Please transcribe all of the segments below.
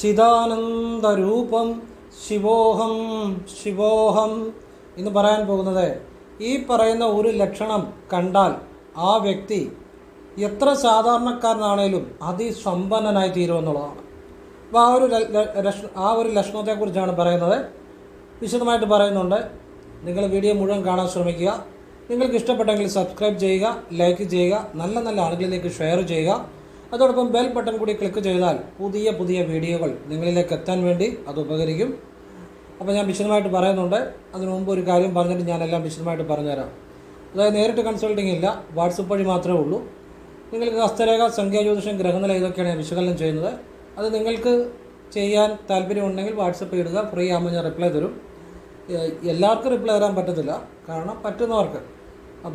ചിദാനന്ദരൂപം ശിവോഹം ശിവോഹം എന്ന് പറയാൻ പോകുന്നത് ഈ പറയുന്ന ഒരു ലക്ഷണം കണ്ടാൽ ആ വ്യക്തി എത്ര സാധാരണക്കാരനാണേലും അതിസമ്പന്നനായി തീരുമെന്നുള്ളതാണ്. അപ്പോൾ ആ ഒരു ലക്ഷണത്തെക്കുറിച്ചാണ് പറയുന്നത്. വിശദമായിട്ട് പറയുന്നുണ്ട്. നിങ്ങൾ വീഡിയോ മുഴുവൻ കാണാൻ ശ്രമിക്കുക. നിങ്ങൾക്ക് ഇഷ്ടപ്പെട്ടെങ്കിൽ സബ്സ്ക്രൈബ് ചെയ്യുക, ലൈക്ക് ചെയ്യുക, നല്ല നല്ല ആളുകളിലേക്ക് ഷെയർ ചെയ്യുക. അതോടൊപ്പം ബെൽ ബട്ടൺ കൂടി ക്ലിക്ക് ചെയ്താൽ പുതിയ പുതിയ വീഡിയോകൾ നിങ്ങളിലേക്ക് എത്താൻ വേണ്ടി അത് ഉപകരിക്കും. അപ്പോൾ ഞാൻ വിശദമായിട്ട് പറയുന്നുണ്ട്. അതിനു മുമ്പ് ഒരു കാര്യം പറഞ്ഞിട്ട് ഞാനെല്ലാം വിശദമായിട്ട് പറഞ്ഞുതരാം. അതായത് നേരിട്ട് കൺസൾട്ടിങ് ഇല്ല, വാട്സപ്പ് വഴി മാത്രമേ ഉള്ളൂ. നിങ്ങൾക്ക് ഹസ്തരേഖ, സംഖ്യാജ്യോതിഷം, ഗ്രഹനില ഇതൊക്കെയാണ് ഞാൻ വിശകലനം ചെയ്യുന്നത്. അത് നിങ്ങൾക്ക് ചെയ്യാൻ താല്പര്യമുണ്ടെങ്കിൽ വാട്സപ്പ് ഇടുക, ഫ്രീ ആകുമ്പോൾ ഞാൻ റിപ്ലൈ തരും. എല്ലാവർക്കും റിപ്ലൈ തരാൻ പറ്റത്തില്ല, കാരണം പറ്റുന്നവർക്ക്.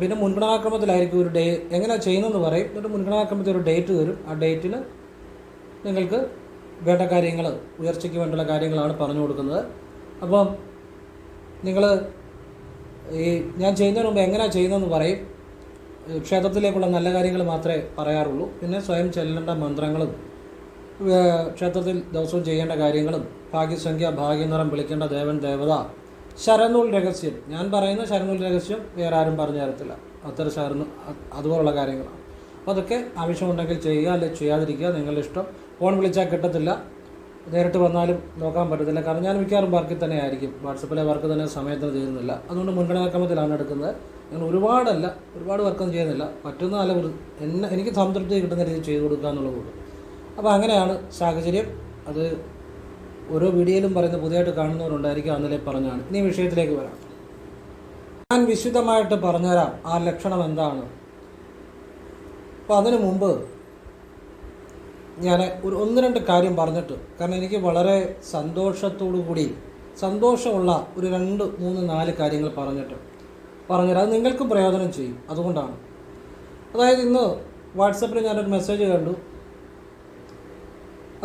പിന്നെ മുൻഗണനാക്രമത്തിലായിരിക്കും ഒരു എങ്ങനെ ചെയ്യുന്നതെന്ന് പറയും. എന്നിട്ട് മുൻഗണനാക്രമത്തിൽ ഒരു ഡേറ്റ് തരും. ആ ഡേറ്റിൽ നിങ്ങൾക്ക് വേണ്ട കാര്യങ്ങൾ, ഉയർച്ചയ്ക്ക് വേണ്ടുള്ള കാര്യങ്ങളാണ് പറഞ്ഞു കൊടുക്കുന്നത്. അപ്പം നിങ്ങൾ ഞാൻ ചെയ്യുന്നതിന് മുമ്പ് എങ്ങനെയാണ് ചെയ്യുന്നതെന്ന് പറയും. ക്ഷേത്രത്തിലേക്കുള്ള നല്ല കാര്യങ്ങൾ മാത്രമേ പറയാറുള്ളൂ. പിന്നെ സ്വയം ചെല്ലേണ്ട മന്ത്രങ്ങളും ക്ഷേത്രത്തിൽ ദിവസവും ചെയ്യേണ്ട കാര്യങ്ങളും ഭാഗ്യസംഖ്യ, ഭാഗ്യനിറം, വിളിക്കേണ്ട ദേവൻ ദേവത, ശരനൂൽ രഹസ്യം. ഞാൻ പറയുന്ന ശരനൂൽ രഹസ്യം വേറെ ആരും പറഞ്ഞു തരത്തില്ല. അത്ര അതുപോലുള്ള കാര്യങ്ങളാണ്. അപ്പോൾ അതൊക്കെ ആവശ്യമുണ്ടെങ്കിൽ ചെയ്യുക, അല്ലെങ്കിൽ ചെയ്യാതിരിക്കുക, നിങ്ങളുടെ ഇഷ്ടം. ഫോൺ വിളിച്ചാൽ കിട്ടത്തില്ല, നേരിട്ട് വന്നാലും നോക്കാൻ പറ്റത്തില്ല. കാരണം ഞാൻ മിക്കവാറും വർക്കിൽ തന്നെ ആയിരിക്കും. വാട്സപ്പിലെ വർക്ക് തന്നെ സമയത്തിന് തീരുന്നില്ല. അതുകൊണ്ട് മുൻഗണനാക്രമത്തിലാണ് എടുക്കുന്നത്. ഞാൻ ഒരുപാട് വർക്കൊന്നും ചെയ്യുന്നില്ല. പറ്റുന്ന നല്ല എനിക്ക് സംതൃപ്തി കിട്ടുന്ന രീതിയിൽ ചെയ്തു കൊടുക്കുക എന്നുള്ളതുകൊണ്ട്. അപ്പോൾ അങ്ങനെയാണ് സാഹചര്യം. അത് ഓരോ വീഡിയോയിലും പറയുന്ന പുതിയതായിട്ട് കാണുന്നവരുണ്ടായിരിക്കും, അന്നലെ പറഞ്ഞാണ്. ഇനി വിഷയത്തിലേക്ക് വരാം. ഞാൻ വിശദമായിട്ട് പറഞ്ഞുതരാം ആ ലക്ഷണം എന്താണ്. അപ്പോൾ അതിനു മുമ്പ് ഞാൻ ഒന്ന് രണ്ട് കാര്യം പറഞ്ഞിട്ട്, കാരണം എനിക്ക് വളരെ സന്തോഷമുള്ള ഒരു 2, 3, 4 കാര്യങ്ങൾ പറഞ്ഞുതരാം. അത് നിങ്ങൾക്കും പ്രയോജനം ചെയ്യും. അതുകൊണ്ടാണ്. അതായത് ഇന്ന് വാട്സപ്പിൽ ഞാനൊരു മെസ്സേജ് കണ്ടു.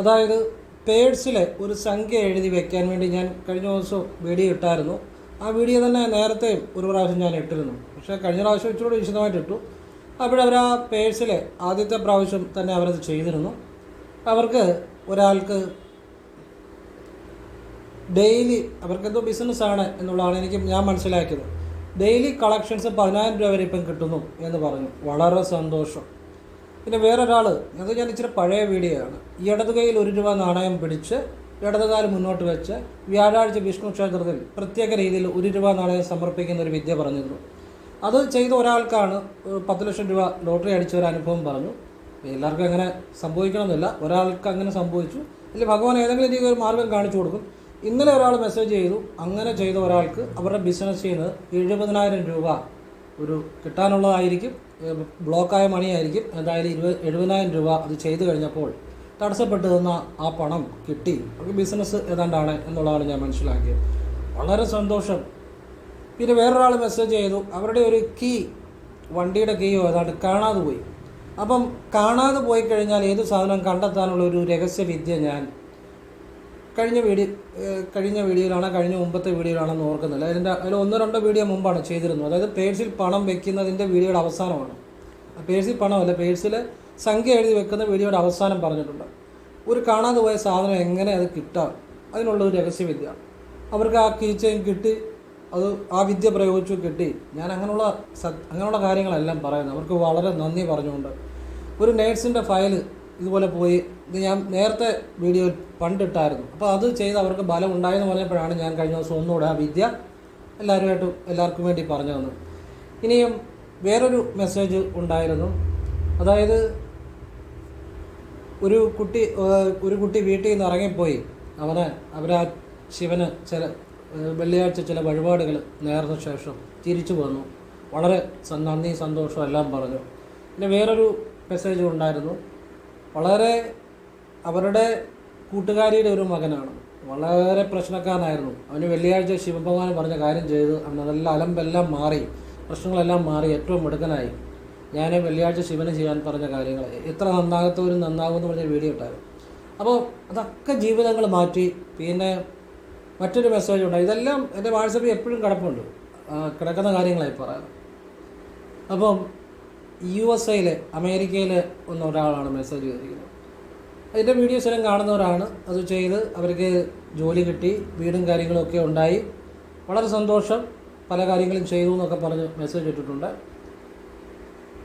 അതായത് പേഴ്സിൽ ഒരു സംഖ്യ എഴുതി വെക്കാൻ വേണ്ടി ഞാൻ കഴിഞ്ഞ ദിവസം വീഡിയോ ഇട്ടായിരുന്നു. ആ വീഡിയോ തന്നെ നേരത്തെ ഒരു പ്രാവശ്യം ഞാൻ ഇട്ടിരുന്നു. പക്ഷേ കഴിഞ്ഞ പ്രാവശ്യം ഇച്ചിരി വിശദമായിട്ട് ഇട്ടു. അപ്പോഴവർ ആ പേഴ്സിൽ ആദ്യത്തെ പ്രാവശ്യം തന്നെ അവരത് ചെയ്തിരുന്നു. അവർക്ക് ഒരാൾക്ക് ഡെയിലി അവർക്കെന്തോ ബിസിനസ്സാണ് എന്നുള്ളതാണ് ഞാൻ മനസ്സിലാക്കിയത്. ഡെയിലി കളക്ഷൻസ് 10,000 രൂപ വരെ ഇപ്പം കിട്ടുന്നു എന്ന് പറഞ്ഞു. വളരെ സന്തോഷം. പിന്നെ വേറൊരാൾ, അത് ഞാൻ ഇച്ചിരി പഴയ വീഡിയോ ആണ്. ഈ ഇടത് കൈയിൽ 1 രൂപ നാണയം പിടിച്ച് ഇടതുകാലം മുന്നോട്ട് വെച്ച് വ്യാഴാഴ്ച വിഷ്ണു ക്ഷേത്രത്തിൽ പ്രത്യേക രീതിയിൽ 1 രൂപ നാണയം സമർപ്പിക്കുന്ന ഒരു വിദ്യ പറഞ്ഞിരുന്നു. അത് ചെയ്ത ഒരാൾക്കാണ് 10 ലക്ഷം രൂപ ലോട്ടറി അടിച്ച ഒരു അനുഭവം പറഞ്ഞു. എല്ലാവർക്കും അങ്ങനെ സംഭവിക്കണമെന്നില്ല. ഒരാൾക്ക് അങ്ങനെ സംഭവിച്ചു. അല്ലെങ്കിൽ ഭഗവാൻ ഏതെങ്കിലും രീതിയിൽ ഒരു മാർഗം കാണിച്ചു കൊടുക്കും. ഇന്നലെ ഒരാൾ മെസ്സേജ് ചെയ്തു, അങ്ങനെ ചെയ്ത ഒരാൾക്ക് അവരുടെ ബിസിനസ് ചെയ്യുന്നത് 70,000 രൂപ ഒരു കിട്ടാനുള്ളതായിരിക്കും. ബ്ലോക്കായ മണിയായിരിക്കും. എന്തായാലും 70,000 രൂപ അത് ചെയ്തു കഴിഞ്ഞപ്പോൾ തടസ്സപ്പെട്ടു നിന്ന ആ പണം കിട്ടി. അവർക്ക് ബിസിനസ് ഏതാണ്ടാണ് എന്നുള്ളതാണ് ഞാൻ മനസ്സിലാക്കിയത്. വളരെ സന്തോഷം. പിന്നെ വേറൊരാൾ മെസ്സേജ് ചെയ്തു, അവരുടെ ഒരു വണ്ടിയുടെ കീയോ ഏതാണ്ട് കാണാതെ പോയി. അപ്പം കാണാതെ പോയി കഴിഞ്ഞാൽ ഏത് സാധനം കണ്ടെത്താനുള്ള ഒരു രഹസ്യവിദ്യ ഞാൻ കഴിഞ്ഞ വീഡിയോയിലാണ്, കഴിഞ്ഞ മുമ്പത്തെ വീഡിയോയിലാണെന്ന് ഓർക്കുന്നില്ല. അതിൽ 1-2 വീഡിയോ മുമ്പാണ് ചെയ്തിരുന്നത്. അതായത് പേഴ്സിൽ പണം വെക്കുന്നതിൻ്റെ വീഡിയോയുടെ അവസാനമാണ്. പേഴ്സിൽ പണമല്ല, പേഴ്സിൽ സംഖ്യ എഴുതി വെക്കുന്ന വീഡിയോയുടെ അവസാനം പറഞ്ഞിട്ടുണ്ട്. ഒരു കാണാതെ പോയ സാധനം എങ്ങനെ അത് കിട്ടാം, അതിനുള്ളൊരു രഹസ്യവിദ്യ. അവർക്ക് ആ കീ ചെയിൻ കിട്ടി, അത് ആ വിദ്യ പ്രയോഗിച്ചു കിട്ടി. ഞാൻ അങ്ങനെയുള്ള കാര്യങ്ങളെല്ലാം പറയുന്നത്. അവർക്ക് വളരെ നന്ദി പറഞ്ഞുകൊണ്ട് ഒരു നേഴ്സിൻ്റെ ഫയൽ ഇതുപോലെ പോയി. ഇത് ഞാൻ നേരത്തെ വീഡിയോയിൽ പണ്ടിട്ടായിരുന്നു. അപ്പോൾ അത് ചെയ്ത് അവർക്ക് ബലം ഉണ്ടായെന്ന് പറഞ്ഞപ്പോഴാണ് ഞാൻ കഴിഞ്ഞ ദിവസം ഒന്നുകൂടെ ആ വിദ്യ എല്ലാവർക്കും വേണ്ടി പറഞ്ഞു തന്നത്. ഇനിയും വേറൊരു മെസ്സേജ് ഉണ്ടായിരുന്നു. അതായത് ഒരു കുട്ടി വീട്ടിൽ നിന്ന് ഇറങ്ങിപ്പോയി. അവരാ ശിവന് വെള്ളിയാഴ്ച ചില വഴിപാടുകൾ നേർന്ന ശേഷം തിരിച്ചു വന്നു. വളരെ നന്ദി, സന്തോഷം എല്ലാം പറഞ്ഞു. പിന്നെ വേറൊരു മെസ്സേജ് ഉണ്ടായിരുന്നു. അവരുടെ കൂട്ടുകാരിയുടെ ഒരു മകനാണ്. വളരെ പ്രശ്നക്കാരനായിരുന്നു. അവന് വെള്ളിയാഴ്ച ശിവഭഗവാൻ പറഞ്ഞ കാര്യം ചെയ്ത് അവനതെല്ലാം അലമ്പെല്ലാം മാറി, പ്രശ്നങ്ങളെല്ലാം മാറി, ഏറ്റവും മിടുക്കനായി. ഞാൻ വെള്ളിയാഴ്ച ശിവന് ചെയ്യാൻ പറഞ്ഞ കാര്യങ്ങൾ എത്ര നന്നാകത്തവരും നന്നാകുമെന്ന് പറഞ്ഞ വീഡിയോ ഇട്ടായിരുന്നു. അപ്പോൾ അതൊക്കെ ജീവിതങ്ങൾ മാറ്റി. പിന്നെ മറ്റൊരു മെസ്സേജ് ഉണ്ടായി. ഇതെല്ലാം എൻ്റെ വാട്സപ്പിൽ എപ്പോഴും കിടക്കുന്ന കാര്യങ്ങളായി പറയാം. അപ്പം USA അമേരിക്കയിൽ ഒരാളാണ് മെസ്സേജ് ചെയ്തിരിക്കുന്നത്. അതിൻ്റെ വീഡിയോസ് എല്ലാം കാണുന്നവരാണ്. അത് ചെയ്ത് അവർക്ക് ജോലി കിട്ടി, വീടും കാര്യങ്ങളൊക്കെ ഉണ്ടായി, വളരെ സന്തോഷം, പല കാര്യങ്ങളും ചെയ്തു എന്നൊക്കെ പറഞ്ഞ് മെസ്സേജ് ഇട്ടിട്ടുണ്ട്.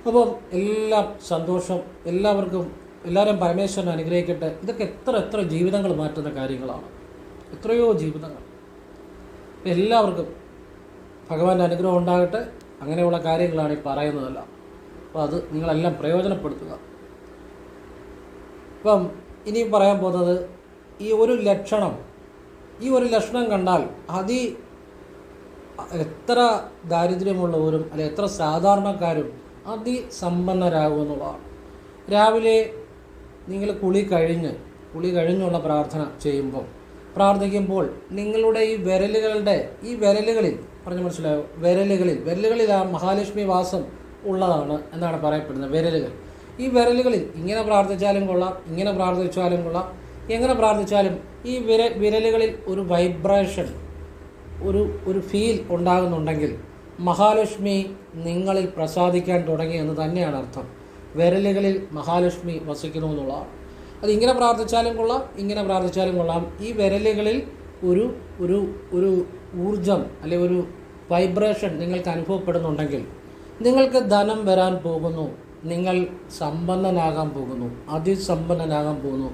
അപ്പം എല്ലാം സന്തോഷം, എല്ലാവരും പരമേശ്വരൻ അനുഗ്രഹിക്കട്ടെ. ഇതൊക്കെ എത്ര ജീവിതങ്ങൾ മാറ്റുന്ന കാര്യങ്ങളാണ്, എത്രയോ ജീവിതങ്ങൾ. എല്ലാവർക്കും ഭഗവാന്റെ അനുഗ്രഹം ഉണ്ടാകട്ടെ. അങ്ങനെയുള്ള കാര്യങ്ങളാണ് ഈ പറയുന്നതല്ല. അപ്പോൾ അത് നിങ്ങളെല്ലാം പ്രയോജനപ്പെടുത്തുക. ഇപ്പം ഇനി പറയാൻ പോകുന്നത് ഈ ഒരു ലക്ഷണം കണ്ടാൽ എത്ര ദാരിദ്ര്യമുള്ളവരും അല്ലെ എത്ര സാധാരണക്കാരും അതിസമ്പന്നരാകുമെന്നുള്ളതാണ്. രാവിലെ നിങ്ങൾ കുളി കഴിഞ്ഞുള്ള പ്രാർത്ഥന പ്രാർത്ഥിക്കുമ്പോൾ നിങ്ങളുടെ ഈ വിരലുകളിൽ പറഞ്ഞു മനസ്സിലായോ, വിരലുകളിൽ ആ മഹാലക്ഷ്മി വാസം ഉള്ളതാണ് എന്നാണ് പറയപ്പെടുന്നത്. ഈ വിരലുകളിൽ ഇങ്ങനെ പ്രാർത്ഥിച്ചാലും കൊള്ളാം, ഇങ്ങനെ പ്രാർത്ഥിച്ചാലും കൊള്ളാം, എങ്ങനെ പ്രാർത്ഥിച്ചാലും ഈ വിരലുകളിൽ ഒരു വൈബ്രേഷൻ, ഒരു ഫീൽ ഉണ്ടാകുന്നുണ്ടെങ്കിൽ മഹാലക്ഷ്മി നിങ്ങളിൽ പ്രസാദിക്കാൻ തുടങ്ങി എന്ന് തന്നെയാണ് അർത്ഥം. വിരലുകളിൽ മഹാലക്ഷ്മി വസിക്കുന്നു എന്നുള്ളതാണ്. അത് ഇങ്ങനെ പ്രാർത്ഥിച്ചാലും കൊള്ളാം, ഇങ്ങനെ പ്രാർത്ഥിച്ചാലും കൊള്ളാം. ഈ വിരലുകളിൽ ഒരു ഊർജം അല്ലെ ഒരു വൈബ്രേഷൻ നിങ്ങൾക്ക് അനുഭവപ്പെടുന്നുണ്ടെങ്കിൽ നിങ്ങൾക്ക് ധനം വരാൻ പോകുന്നു, നിങ്ങൾ സമ്പന്നനാകാൻ പോകുന്നു, അതിസമ്പന്നനാകാൻ പോകുന്നു.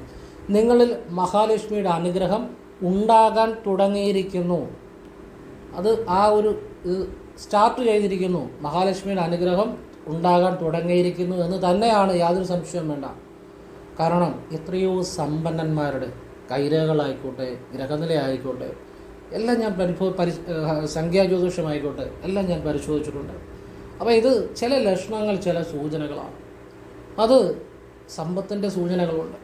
നിങ്ങളിൽ മഹാലക്ഷ്മിയുടെ അനുഗ്രഹം ഉണ്ടാകാൻ തുടങ്ങിയിരിക്കുന്നു. അത് സ്റ്റാർട്ട് ചെയ്തിരിക്കുന്നു. മഹാലക്ഷ്മിയുടെ അനുഗ്രഹം ഉണ്ടാകാൻ തുടങ്ങിയിരിക്കുന്നു എന്ന് തന്നെയാണ്, യാതൊരു സംശയവും വേണ്ട. കാരണം എത്രയോ സമ്പന്നന്മാരുടെ കൈരേഖകളായിക്കോട്ടെ, ഗ്രഹനിലയായിക്കോട്ടെ, എല്ലാം ഞാൻ സംഖ്യാജ്യോതിഷമായിക്കോട്ടെ എല്ലാം ഞാൻ പരിശോധിച്ചിട്ടുണ്ട്. അപ്പോൾ ഇത് ചില ലക്ഷണങ്ങൾ, ചില സൂചനകളാണ്. അത് സമ്പത്തിൻ്റെ സൂചനകളുണ്ട്.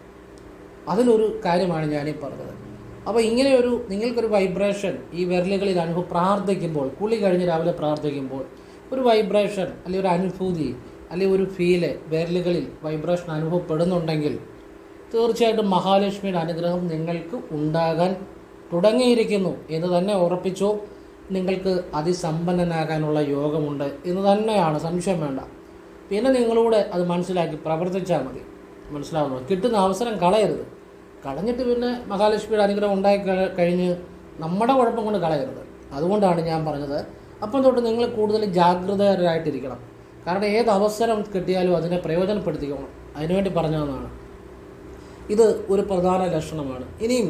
അതിലൊരു കാര്യമാണ് ഞാനീ പറഞ്ഞത്. അപ്പോൾ നിങ്ങൾക്കൊരു വൈബ്രേഷൻ ഈ വിരലുകളിൽ പ്രാർത്ഥിക്കുമ്പോൾ, കുളി കഴിഞ്ഞ് രാവിലെ പ്രാർത്ഥിക്കുമ്പോൾ ഒരു വൈബ്രേഷൻ അല്ലെങ്കിൽ ഒരു അനുഭൂതി അല്ലെങ്കിൽ ഒരു ഫീല് വിരലുകളിൽ വൈബ്രേഷൻ അനുഭവപ്പെടുന്നുണ്ടെങ്കിൽ തീർച്ചയായിട്ടും മഹാലക്ഷ്മിയുടെ അനുഗ്രഹം നിങ്ങൾക്ക് ഉണ്ടാകാൻ തുടങ്ങിയിരിക്കുന്നു എന്ന് തന്നെ ഉറപ്പിച്ചോ. നിങ്ങൾക്ക് അതിസമ്പന്നനാകാനുള്ള യോഗമുണ്ട് എന്ന് തന്നെയാണ്, സംശയം വേണ്ട. പിന്നെ നിങ്ങളൂടെ അത് മനസ്സിലാക്കി പ്രവർത്തിച്ചാൽ മതി. മനസ്സിലാവുന്നു, കിട്ടുന്ന അവസരം കളയരുത്. കളഞ്ഞിട്ട് പിന്നെ മഹാലക്ഷ്മിയുടെ അനുഗ്രഹം ഉണ്ടായി കഴിഞ്ഞ് നമ്മുടെ കുഴപ്പം കൊണ്ട് കളയരുത്. അതുകൊണ്ടാണ് ഞാൻ പറഞ്ഞത്. അപ്പം തൊട്ട് നിങ്ങൾ കൂടുതൽ ജാഗ്രതരായിട്ടിരിക്കണം. കാരണം ഏത് അവസരം കിട്ടിയാലും അതിനെ പ്രയോജനപ്പെടുത്തിക്കണം. അതിനുവേണ്ടി പറഞ്ഞതാണ്. ഇത് ഒരു പ്രധാന ലക്ഷണമാണ്. ഇനിയും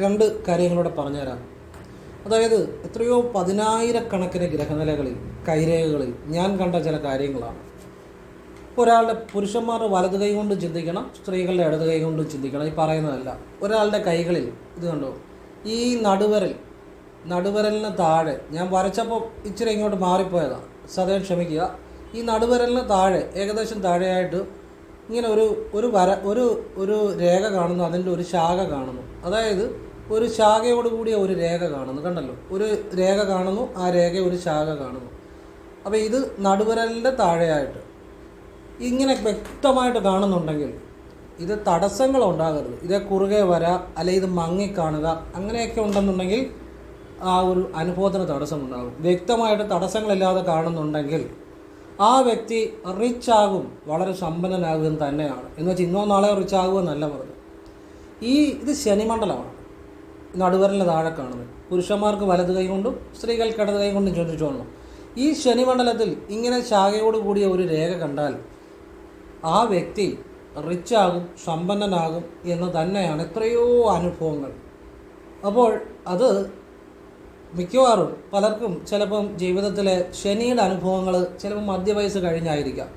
2 കാര്യങ്ങളൂടെ പറഞ്ഞുതരാം. അതായത് എത്രയോ 10,000-കണക്കിന് ഗ്രഹനിലകളിൽ, കൈരേഖകളിൽ ഞാൻ കണ്ട ചില കാര്യങ്ങളാണ്. പുരുഷന്മാരുടെ വലത് കൈ കൊണ്ട് ചിന്തിക്കണം, സ്ത്രീകളുടെ ഇടത് കൈ കൊണ്ട് ചിന്തിക്കണം. ഈ പറയുന്നതല്ല. ഒരാളുടെ കൈകളിൽ ഇത് കണ്ടോ, ഈ നടുവിരലിന് താഴെ, ഞാൻ വരച്ചപ്പോൾ ഇച്ചിരി ഇങ്ങോട്ട് മാറിപ്പോയതാണ്, സദയം ക്ഷമിക്കുക. ഈ നടുവിരലിന് താഴെ, ഏകദേശം താഴെയായിട്ട് ഇങ്ങനെ ഒരു രേഖ കാണുന്നു. അതിൻ്റെ ഒരു ശാഖ കാണുന്നു. അതായത് ഒരു ശാഖയോട് കൂടിയ ഒരു രേഖ കാണുന്നു. കണ്ടല്ലോ, ഒരു രേഖ കാണുന്നു, ആ രേഖ ഒരു ശാഖ കാണുന്നു. അപ്പോൾ ഇത് നടുവിരലിൻ്റെ താഴെയായിട്ട് ഇങ്ങനെ വ്യക്തമായിട്ട് കാണുന്നുണ്ടെങ്കിൽ ഇത് തടസ്സങ്ങൾ ഉണ്ടാകരുത്. ഇതേ കുറുകെ അല്ലെങ്കിൽ ഇത് മങ്ങിക്കാണുക, അങ്ങനെയൊക്കെ ഉണ്ടെന്നുണ്ടെങ്കിൽ ആ ഒരു അനുഭവത്തിന് തടസ്സമുണ്ടാകും. വ്യക്തമായിട്ട് തടസ്സങ്ങളില്ലാതെ കാണുന്നുണ്ടെങ്കിൽ ആ വ്യക്തി റിച്ച് ആകും, വളരെ സമ്പന്നനാകും തന്നെയാണ്. എന്ന് വെച്ചാൽ ഇന്നോ നാളെയോ റിച്ച് ആകുമെന്നല്ല പറഞ്ഞു. ഇത് ശനിമണ്ഡലമാണ്. നടുവരലിൻ്റെ താഴെ കാണുന്നത് പുരുഷന്മാർക്ക് വലത് കൈ കൊണ്ടും സ്ത്രീകൾക്ക് ഇടത് കൈ കൊണ്ടും ചോദിച്ചോളണം. ഈ ശനിമണ്ഡലത്തിൽ ഇങ്ങനെ ശാഖയോട് കൂടിയ ഒരു രേഖ കണ്ടാൽ ആ വ്യക്തി റിച്ചാകും, സമ്പന്നനാകും എന്ന് തന്നെയാണ് എത്രയോ അനുഭവങ്ങൾ. അപ്പോൾ അത് മിക്കവാറും പലർക്കും ചിലപ്പം ജീവിതത്തിലെ ശനിയുടെ അനുഭവങ്ങൾ ചിലപ്പോൾ മധ്യവയസ്സ് കഴിഞ്ഞായിരിക്കാം.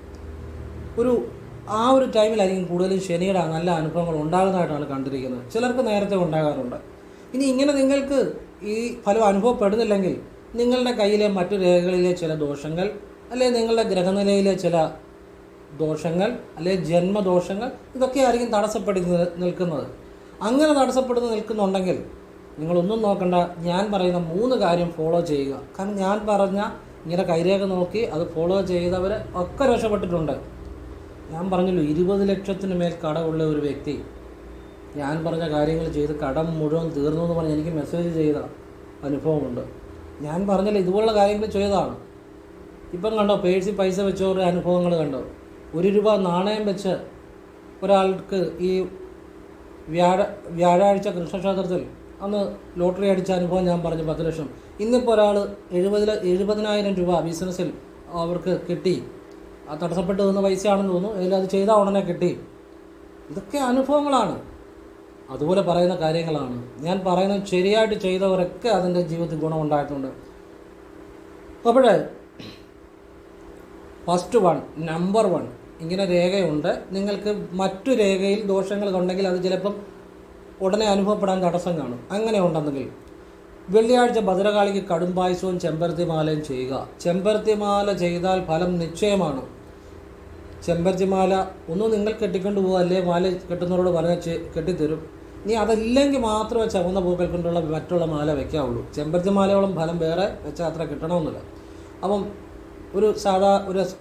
ആ ഒരു ടൈമിലായിരിക്കും കൂടുതലും ശനിയുടെ നല്ല അനുഭവങ്ങൾ ഉണ്ടാകുന്നതായിട്ടാണ് കണ്ടിരിക്കുന്നത്. ചിലർക്ക് നേരത്തെ ഉണ്ടാകാറുണ്ട്. ഇനി ഇങ്ങനെ നിങ്ങൾക്ക് ഈ ഫലം അനുഭവപ്പെടുന്നില്ലെങ്കിൽ നിങ്ങളുടെ കയ്യിലെ മറ്റു രേഖകളിലെ ചില ദോഷങ്ങൾ, അല്ലെങ്കിൽ നിങ്ങളുടെ ഗ്രഹനിലയിലെ ചില ദോഷങ്ങൾ, അല്ലെങ്കിൽ ജന്മദോഷങ്ങൾ, ഇതൊക്കെ ആയിരിക്കും തടസ്സപ്പെടുത്തി നിൽക്കുന്നത്. അങ്ങനെ തടസ്സപ്പെടുത്തി നിൽക്കുന്നുണ്ടെങ്കിൽ നിങ്ങളൊന്നും നോക്കണ്ട, ഞാൻ പറയുന്ന 3 കാര്യം ഫോളോ ചെയ്യുക. കാരണം ഞാൻ പറഞ്ഞ ഇങ്ങനെ കൈരേഖ നോക്കി അത് ഫോളോ ചെയ്തവർ ഒക്കെ രക്ഷപ്പെട്ടിട്ടുണ്ട്. ഞാൻ പറഞ്ഞല്ലോ, 20 ലക്ഷത്തിന് മേൽ കടമുള്ള ഒരു വ്യക്തി ഞാൻ പറഞ്ഞ കാര്യങ്ങൾ ചെയ്ത് കടം മുഴുവൻ തീർന്നു എന്ന് പറഞ്ഞ് എനിക്ക് മെസ്സേജ് ചെയ്ത അനുഭവമുണ്ട്. ഞാൻ പറഞ്ഞല്ലോ, ഇതുപോലുള്ള കാര്യങ്ങൾ ചെയ്തതാണ്. ഇപ്പം കണ്ടോ, പേഴ്സിൽ പൈസ വെച്ചവരുടെ അനുഭവങ്ങൾ കണ്ടോ. 1 രൂപ നാണയം വെച്ച് ഒരാൾക്ക് ഈ വ്യാഴാഴ്ച കൃഷ്ണക്ഷേത്രത്തിൽ അന്ന് ലോട്ടറി അടിച്ച അനുഭവം ഞാൻ പറഞ്ഞു 10 ലക്ഷം. ഇന്നിപ്പോൾ ഒരാൾ 70,000 രൂപ ബിസിനസ്സിൽ അവർക്ക് കിട്ടി. ആ തടസ്സപ്പെട്ട് നിന്ന പൈസയാണെന്ന് തോന്നുന്നു, അതിൽ അത് ചെയ്താൽ ഉടനെ കിട്ടി. ഇതൊക്കെ അനുഭവങ്ങളാണ്, അതുപോലെ പറയുന്ന കാര്യങ്ങളാണ്. ഞാൻ പറയുന്നത് ശരിയായിട്ട് ചെയ്തവരൊക്കെ അതിൻ്റെ ജീവിതത്തിൽ ഗുണമുണ്ടായിട്ടുണ്ട്. അപ്പോഴേ ഫസ്റ്റ് നമ്പർ 1 ഇങ്ങനെ രേഖയുണ്ട്. നിങ്ങൾക്ക് മറ്റു രേഖയിൽ ദോഷങ്ങൾ ഉണ്ടെങ്കിൽ അത് ചിലപ്പം ഉടനെ അനുഭവപ്പെടാൻ തടസ്സം കാണും. അങ്ങനെ ഉണ്ടെന്നെങ്കിൽ വെള്ളിയാഴ്ച ഭദ്രകാളിക്ക് കടുംപായസവും ചെമ്പരത്തിമാലയും ചെയ്യുക. ചെമ്പരത്തിമാല ചെയ്താൽ ഫലം നിശ്ചയമാണ്. ചെമ്പരത്തിമാല ഒന്നും നിങ്ങൾ കെട്ടിക്കൊണ്ട് പോകുക, അല്ലേ മാല കെട്ടുന്നവരോട് പറഞ്ഞ് കെട്ടിത്തരും. ഇനി അതല്ലെങ്കിൽ മാത്രമേ ചുവന്ന പൂക്കൾ കൊണ്ടുള്ള മറ്റുള്ള മാല വയ്ക്കാവുള്ളൂ. ചെമ്പരത്തിമാലയോളം ഫലം വേറെ വെച്ചാൽ അത്ര കിട്ടണമെന്നില്ല. അപ്പം ഒരു സാധാ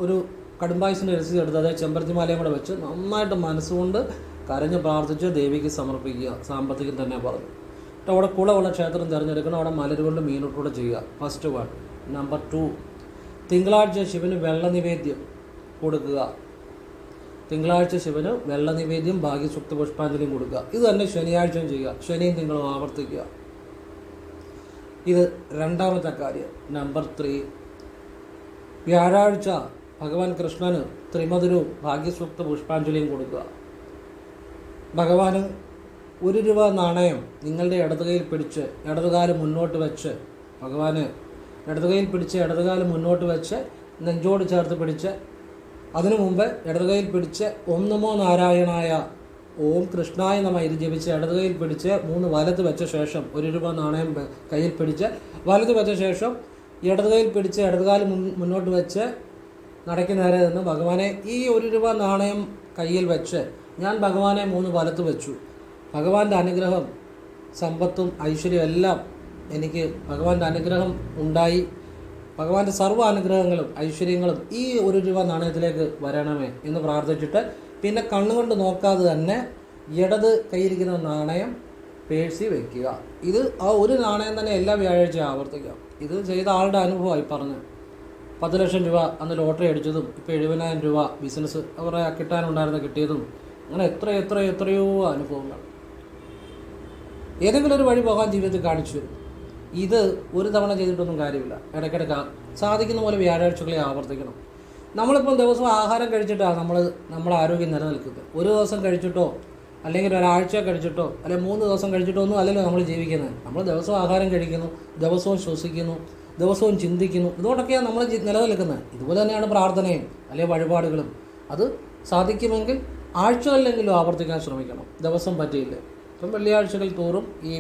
ഒരു കടുംപായസിൻ്റെ രസീത് എടുത്ത് അതേ ചെമ്പരത്തിമാലയും കൂടെ വെച്ച് നന്നായിട്ട് മനസ്സുകൊണ്ട് കരഞ്ഞ് പ്രാർത്ഥിച്ച് ദേവിക്ക് സമർപ്പിക്കുക. സാമ്പത്തികം തന്നെ പറഞ്ഞു. എന്നിട്ട് അവിടെ കുളമുള്ള ക്ഷേത്രം തിരഞ്ഞെടുക്കണം. അവിടെ മലരുകൊണ്ട് മീനോട്ടുകൂടെ ചെയ്യുക. ഫസ്റ്റ് നമ്പർ 2, തിങ്കളാഴ്ച ശിവന് വെള്ള നിവേദ്യം കൊടുക്കുക. തിങ്കളാഴ്ച ശിവന് വെള്ള നിവേദ്യം ഭാഗ്യസുക്ത പുഷ്പാഞ്ജലിയും കൊടുക്കുക. ഇത് തന്നെ ശനിയാഴ്ചയും ചെയ്യുക. ശനിയും തിങ്കളും ആവർത്തിക്കുക. ഇത് രണ്ടാമത്തെ കാര്യം. നമ്പർ 3, വ്യാഴാഴ്ച ഭഗവാൻ കൃഷ്ണന് ത്രിമധുരവും ഭാഗ്യസുക്ത പുഷ്പാഞ്ജലിയും കൊടുക്കുക. ഭഗവാന് 1 രൂപ നാണയം നിങ്ങളുടെ ഇടതുകൈയിൽ പിടിച്ച് ഇടതുകാലം മുന്നോട്ട് വെച്ച്, ഭഗവാന് ഇടതുകൈയിൽ പിടിച്ച് ഇടതുകാലം മുന്നോട്ട് വെച്ച് നെഞ്ചോട് ചേർത്ത് പിടിച്ച്, അതിനു മുമ്പ് ഇടതുകൈയിൽ പിടിച്ച് ഓം നമോ നാരായണായ ഓം കൃഷ്ണായ നമ ഇത് ജപിച്ച് ഇടതുകൈയിൽ പിടിച്ച് 3 വലത് വെച്ച ശേഷം 1 രൂപ നാണയം കയ്യിൽ പിടിച്ച് വലത് വെച്ച ശേഷം ഇടതുകൈയിൽ പിടിച്ച് ഇടതുകാലം മുന്നോട്ട് വെച്ച് നടയ്ക്ക് നേരെ നിന്ന് ഭഗവാനെ ഈ 1 രൂപ നാണയം കയ്യിൽ വെച്ച് ഞാൻ ഭഗവാനെ 3 വലത്ത് വെച്ചു. ഭഗവാന്റെ അനുഗ്രഹം, സമ്പത്തും ഐശ്വര്യവും എല്ലാം എനിക്ക് ഭഗവാന്റെ അനുഗ്രഹം ഉണ്ടായി. ഭഗവാന്റെ സർവ്വ അനുഗ്രഹങ്ങളും ഐശ്വര്യങ്ങളും ഈ 1 രൂപ നാണയത്തിലേക്ക് വരണമേ എന്ന് പ്രാർത്ഥിച്ചിട്ട് പിന്നെ കണ്ണുകൊണ്ട് നോക്കാതെ തന്നെ ഇടത് കയ്യിരിക്കുന്ന നാണയം പേഴ്സി വയ്ക്കുക. ഇത് ആ ഒരു നാണയം തന്നെ എല്ലാ വ്യാഴാഴ്ചയും ആവർത്തിക്കുക. ഇത് ചെയ്ത ആളുടെ അനുഭവമായി പറഞ്ഞ് 10 ലക്ഷം രൂപ അന്ന് ലോട്ടറി അടിച്ചതും ഇപ്പോൾ 70,000 രൂപ ബിസിനസ് അവരെ കിട്ടിയതും അങ്ങനെ എത്രയോ അനുഭവങ്ങൾ. ഏതെങ്കിലും ഒരു വഴി പോകാൻ ജീവിതത്തിൽ കാണിച്ചു വരും. ഇത് ഒരു തവണ ചെയ്തിട്ടൊന്നും കാര്യമില്ല. ഇടയ്ക്കിടയ്ക്ക് സാധിക്കുന്ന പോലെ വ്യാഴാഴ്ചകളെ ആവർത്തിക്കണം. നമ്മളിപ്പോൾ ദിവസവും ആഹാരം കഴിച്ചിട്ടാണ് നമ്മുടെ ആരോഗ്യം നിലനിൽക്കുന്നത്. ഒരു ദിവസം കഴിച്ചിട്ടോ അല്ലെങ്കിൽ ഒരാഴ്ച കഴിച്ചിട്ടോ അല്ലെങ്കിൽ 3 ദിവസം കഴിച്ചിട്ടോ ഒന്നും അല്ലല്ലോ നമ്മൾ ജീവിക്കുന്നത്. നമ്മൾ ദിവസവും ആഹാരം കഴിക്കുന്നു, ദിവസവും ശ്വസിക്കുന്നു, ദിവസവും ചിന്തിക്കുന്നു. ഇതോടൊക്കെയാണ് നമ്മൾ നിലനിൽക്കുന്നത്. ഇതുപോലെ തന്നെയാണ് പ്രാർത്ഥനയും അല്ലെങ്കിൽ വഴിപാടുകളും. അത് സാധിക്കുമെങ്കിൽ ആഴ്ചകളിലെങ്കിലും ആവർത്തിക്കാൻ ശ്രമിക്കണം. ദിവസം പറ്റിയില്ല. ഇപ്പം വെള്ളിയാഴ്ചകൾ തോറും ഈ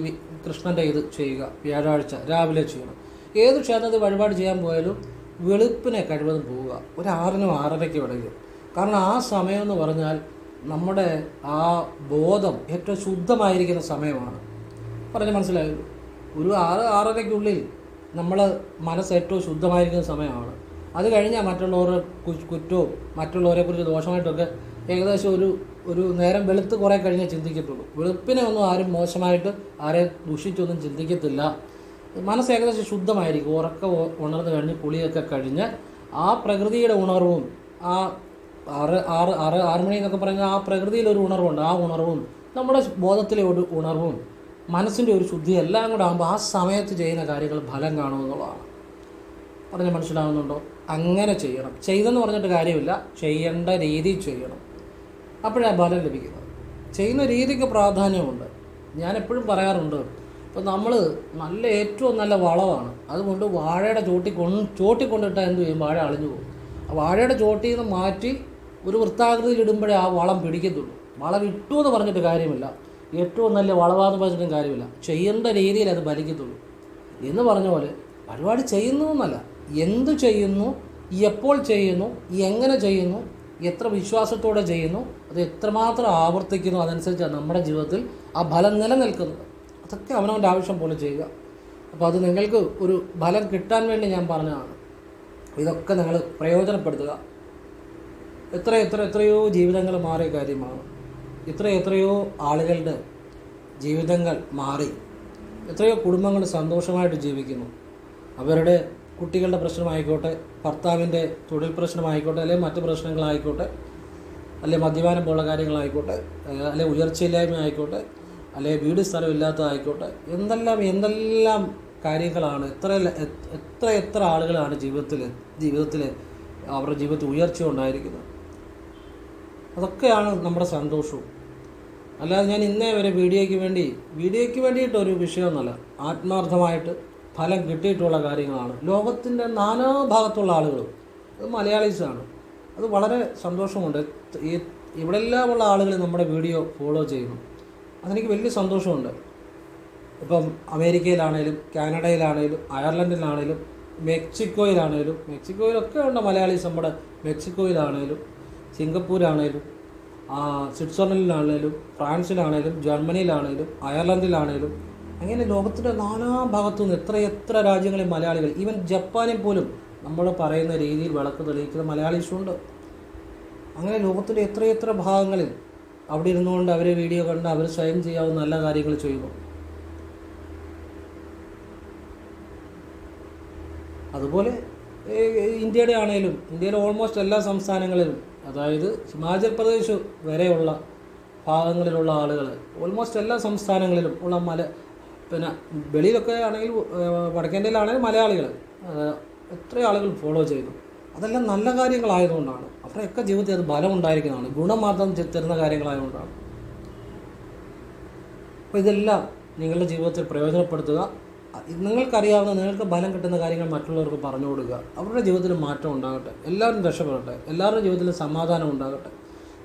കൃഷ്ണൻ്റെ ഇത് ചെയ്യുക. വ്യാഴാഴ്ച രാവിലെ ചെയ്യണം. ഏത് ക്ഷേത്രത്തിൽ വഴിപാട് ചെയ്യാൻ പോയാലും വെളുപ്പിനെ കഴിവതും പോവുക. ഒരു 6-നും 6:30 ഇടയ്ക്ക്. കാരണം ആ സമയം എന്ന് പറഞ്ഞാൽ നമ്മുടെ ആ ബോധം ഏറ്റവും ശുദ്ധമായിരിക്കുന്ന സമയമാണ്. പറഞ്ഞ് മനസ്സിലായല്ലോ. ഒരു 6-6:30 നമ്മൾ മനസ്സ് ഏറ്റവും ശുദ്ധമായിരിക്കുന്ന സമയമാണ്. അത് കഴിഞ്ഞാൽ മറ്റുള്ളവരുടെ കുറ്റവും മറ്റുള്ളവരെക്കുറിച്ച് ദോഷമായിട്ടൊക്കെ ഏകദേശം ഒരു നേരം വെളുത്ത് കുറേ കഴിഞ്ഞേ ചിന്തിക്കത്തുള്ളൂ. വെളുപ്പിനെ ഒന്നും ആരും മോശമായിട്ട് ആരെയും ദുഷിച്ചൊന്നും ചിന്തിക്കത്തില്ല. മനസ്സ് ഏകദേശം ശുദ്ധമായിരിക്കും. ഉറക്കം ഉണർന്ന് കഴിഞ്ഞ് കുളിയൊക്കെ കഴിഞ്ഞ് ആ പ്രകൃതിയുടെ ഉണർവും ആ 6 മണി എന്നൊക്കെ പറഞ്ഞാൽ ആ പ്രകൃതിയിലൊരു ഉണർവുണ്ട്. ആ ഉണർവും നമ്മുടെ ബോധത്തിലെ ഒരു ഉണർവും മനസ്സിൻ്റെ ഒരു ശുദ്ധി എല്ലാം കൂടെ ആകുമ്പോൾ ആ സമയത്ത് ചെയ്യുന്ന കാര്യങ്ങൾ ഫലം കാണുമെന്നുള്ളതാണ്. പറഞ്ഞ് മനസ്സിലാവുന്നുണ്ടോ? അങ്ങനെ ചെയ്യണം. ചെയ്തെന്ന് പറഞ്ഞിട്ട് കാര്യമില്ല, ചെയ്യേണ്ട രീതി ചെയ്യണം. അപ്പോഴാണ് ഫലം ലഭിക്കുന്നത്. ചെയ്യുന്ന രീതിക്ക് പ്രാധാന്യമുണ്ട്. ഞാൻ എപ്പോഴും പറയാറുണ്ട്, ഇപ്പോൾ നമ്മൾ ഏറ്റവും നല്ല വളമാണ്. അതുകൊണ്ട് വാഴയുടെ ചോട്ടിക്കൊണ്ടിട്ടാൽ എന്ത് ചെയ്യും? വാഴ അളിഞ്ഞു പോകും. ആ വാഴയുടെ ചോട്ടിൽ നിന്ന് മാറ്റി ഒരു വൃത്താകൃതിയിൽ ഇടുമ്പോഴേ ആ വളം പിടിക്കത്തുള്ളൂ. വളം ഇട്ടു എന്ന് പറഞ്ഞിട്ട് കാര്യമില്ല, ഏറ്റവും നല്ല വളവാന്ന് പറഞ്ഞിട്ടും കാര്യമില്ല. ചെയ്യേണ്ട രീതിയിൽ അത് ഫലിക്കത്തുള്ളൂ. എന്ന് പറഞ്ഞ പോലെ പരിപാടി ചെയ്യുന്നു എന്നല്ല, എന്തു ചെയ്യുന്നു, എപ്പോൾ ചെയ്യുന്നു, എങ്ങനെ ചെയ്യുന്നു, എത്ര വിശ്വാസത്തോടെ ചെയ്യുന്നു, അത് എത്രമാത്രം ആവർത്തിക്കുന്നു, അതനുസരിച്ചാണ് നമ്മുടെ ജീവിതത്തിൽ ആ ഫലം നിലനിൽക്കുന്നത്. അതൊക്കെ അവനവൻ്റെ ആവശ്യം പോലെ ചെയ്യുക. അപ്പോൾ അത് നിങ്ങൾക്ക് ഒരു ഫലം കിട്ടാൻ വേണ്ടി ഞാൻ പറഞ്ഞതാണ്. ഇതൊക്കെ നിങ്ങൾ പ്രയോജനപ്പെടുത്തുക. എത്രയോ ജീവിതങ്ങൾ മാറിയ കാര്യമാണ്. എത്രയോ ആളുകളുടെ ജീവിതങ്ങൾ മാറി. എത്രയോ കുടുംബങ്ങൾ സന്തോഷമായിട്ട് ജീവിക്കുന്നു. അവരുടെ കുട്ടികളുടെ പ്രശ്നമായിക്കോട്ടെ, ഭർത്താവിൻ്റെ തൊഴിൽ പ്രശ്നമായിക്കോട്ടെ, അല്ലെങ്കിൽ മറ്റ് പ്രശ്നങ്ങളായിക്കോട്ടെ, അല്ലെ മദ്യപാനം പോലുള്ള കാര്യങ്ങളായിക്കോട്ടെ, അല്ലെ ഉയർച്ചയില്ലായ്മ ആയിക്കോട്ടെ, അല്ലെ വീട് സ്ഥലം ഇല്ലാത്തതായിക്കോട്ടെ, എന്തെല്ലാം കാര്യങ്ങളാണ്. എത്ര ആളുകളാണ് ജീവിതത്തിൽ അവരുടെ ജീവിതത്തിൽ ഉയർച്ച ഉണ്ടായിരിക്കുന്നത്. അതൊക്കെയാണ് നമ്മുടെ സന്തോഷവും. അല്ലാതെ ഞാൻ ഇന്നേ വരെ വീഡിയോയ്ക്ക് വേണ്ടിയിട്ടൊരു വിഷയമൊന്നുമല്ല, ആത്മാർത്ഥമായിട്ട് ഫലം കിട്ടിയിട്ടുള്ള കാര്യങ്ങളാണ്. ലോകത്തിൻ്റെ നാനാഭാഗത്തുള്ള ആളുകളും അത് മലയാളീസാണ്. അത് വളരെ സന്തോഷമുണ്ട്. ഇവിടെല്ലാമുള്ള ആളുകൾ നമ്മുടെ വീഡിയോ ഫോളോ ചെയ്യുന്നു. അതെനിക്ക് വലിയ സന്തോഷമുണ്ട്. ഇപ്പം അമേരിക്കയിലാണേലും, കാനഡയിലാണേലും, അയർലൻഡിലാണേലും, മെക്സിക്കോയിലൊക്കെ ഉണ്ട് മലയാളീസ്. നമ്മുടെ മെക്സിക്കോയിലാണേലും, സിംഗപ്പൂരാണേലും, സ്വിറ്റ്സർലൻഡിലാണേലും, ഫ്രാൻസിലാണേലും, ജർമ്മനിയിലാണേലും, അയർലൻഡിലാണേലും, അങ്ങനെ ലോകത്തിൻ്റെ നാനാഭാഗത്തു നിന്ന് എത്ര രാജ്യങ്ങളിൽ മലയാളികൾ, ഈവൻ ജപ്പാനിൽ പോലും നമ്മൾ പറയുന്ന രീതിയിൽ വിളക്ക് തെളിയിക്കുന്ന മലയാളീസുണ്ട്. അങ്ങനെ ലോകത്തിൻ്റെ എത്ര ഭാഗങ്ങളിൽ അവിടെ ഇരുന്നുകൊണ്ട് അവരെ വീഡിയോ കണ്ട് അവർ സ്വയം ചെയ്യാവുന്ന നല്ല കാര്യങ്ങൾ ചെയ്യുന്നു. അതുപോലെ ഇന്ത്യയിലെ ഓൾമോസ്റ്റ് എല്ലാ സംസ്ഥാനങ്ങളിലും, അതായത് ഹിമാചൽ പ്രദേശ് വരെയുള്ള ഭാഗങ്ങളിലുള്ള ആളുകൾ, ഓൾമോസ്റ്റ് എല്ലാ സംസ്ഥാനങ്ങളിലും ഉള്ള പിന്നെ വെളിയിലൊക്കെ ആണെങ്കിൽ, വടക്കേന്ത്യയിലാണെങ്കിൽ മലയാളികൾ എത്ര ആളുകൾ ഫോളോ ചെയ്യുന്നു. അതെല്ലാം നല്ല കാര്യങ്ങളായതുകൊണ്ടാണ്. അവരുടെയൊക്കെ ജീവിതത്തിൽ അത് ബലം ഉണ്ടായിരിക്കുന്നതാണ്, ഗുണം മാത്രം തരുന്ന കാര്യങ്ങളായതുകൊണ്ടാണ്. അപ്പോൾ ഇതെല്ലാം നിങ്ങളുടെ ജീവിതത്തിൽ പ്രയോജനപ്പെടുത്തുക. നിങ്ങൾക്കറിയാവുന്ന, നിങ്ങൾക്ക് ബലം കിട്ടുന്ന കാര്യങ്ങൾ മറ്റുള്ളവർക്ക് പറഞ്ഞു കൊടുക്കുക. അവരുടെ ജീവിതത്തിൽ മാറ്റം ഉണ്ടാകട്ടെ, എല്ലാവരും രക്ഷപ്പെടട്ടെ, എല്ലാവരുടെ ജീവിതത്തിൽ സമാധാനം ഉണ്ടാകട്ടെ.